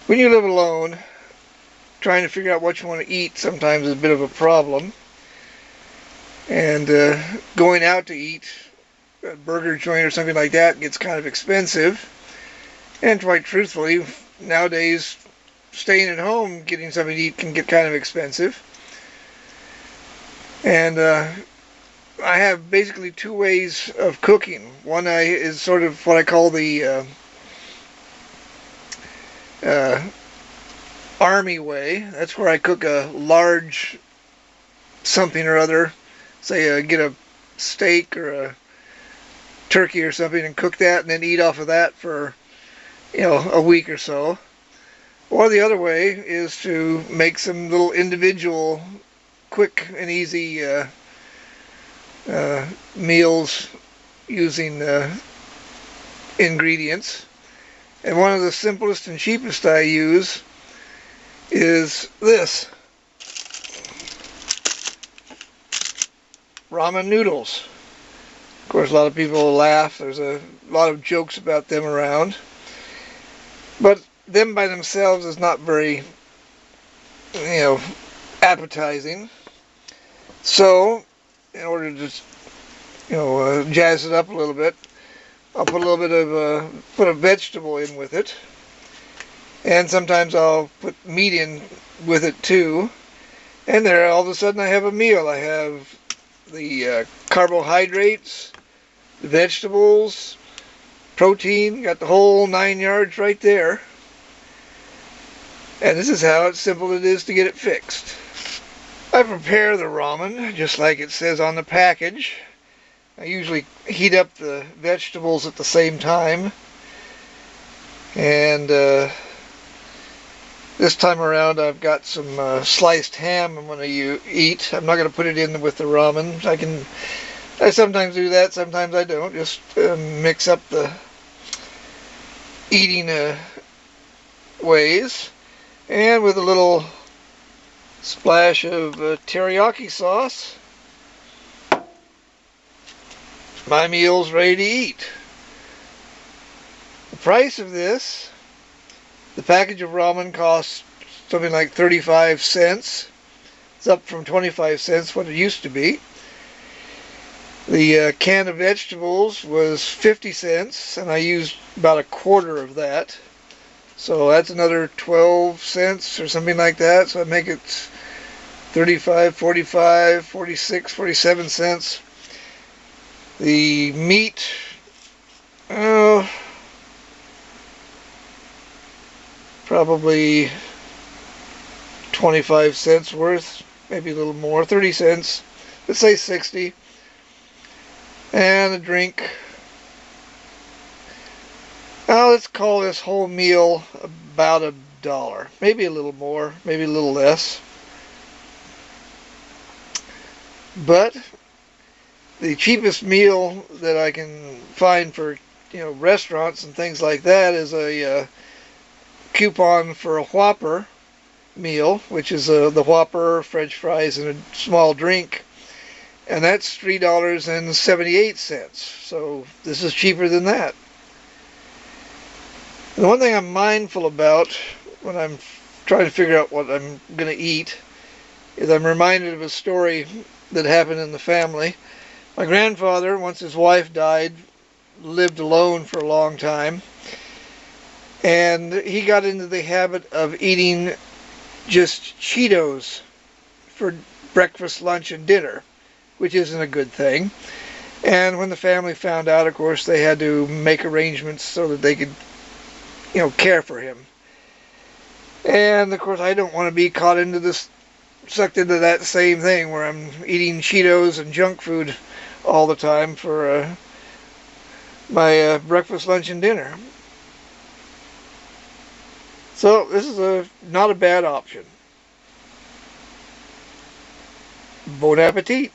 When you live alone, trying to figure out what you want to eat sometimes is a bit of a problem. And going out to eat, a burger joint or something like that, gets kind of expensive. And quite truthfully, nowadays, staying at home getting something to eat can get kind of expensive. And I have basically two ways of cooking. One is sort of what I call the uh, army way. That's where I cook a large something or other. Say get a steak or a turkey or something and cook that and then eat off of that for a week or so. Or the other way is to make some little individual quick and easy meals using ingredients. And one of the simplest and cheapest I use is this. Ramen noodles. Of course, a lot of people laugh. There's a lot of jokes about them around. But them by themselves is not very, appetizing. So, in order to, jazz it up a little bit, I'll put a little bit of, put a vegetable in with it. And sometimes I'll put meat in with it too. And there, all of a sudden I have a meal. I have the carbohydrates, the vegetables, protein, got the whole 9 yards right there. And this is how simple it is to get it fixed. I prepare the ramen just like it says on the package. I usually heat up the vegetables at the same time. And this time around I've got some sliced ham I'm going to eat. I'm not going to put it in with the ramen. I sometimes do that, sometimes I don't. Just mix up the eating ways. And with a little splash of teriyaki sauce, my meal's ready to eat. The price of this, the package of ramen costs something like 35 cents. It's up from 25 cents, what it used to be. The can of vegetables was 50 cents, and I used about a quarter of that. So that's another 12 cents or something like that. So I make it 35, 45, 46, 47 cents. The meat, probably 25 cents worth, maybe a little more, 30 cents. Let's say 60. And a drink. Now let's call this whole meal about $1. Maybe a little more, maybe a little less. But the cheapest meal that I can find for restaurants and things like that is a coupon for a Whopper meal, which is the Whopper, French fries, and a small drink. And that's $3.78. So this is cheaper than that. The one thing I'm mindful about when I'm trying to figure out what I'm going to eat is I'm reminded of a story that happened in the family. My grandfather, once his wife died, lived alone for a long time. And he got into the habit of eating just Cheetos for breakfast, lunch, and dinner, which isn't a good thing. And when the family found out, of course, they had to make arrangements so that they could care for him. And of course I don't want to be sucked into that same thing where I'm eating Cheetos and junk food all the time for my breakfast, lunch, and dinner. So this is not a bad option. Bon appetit.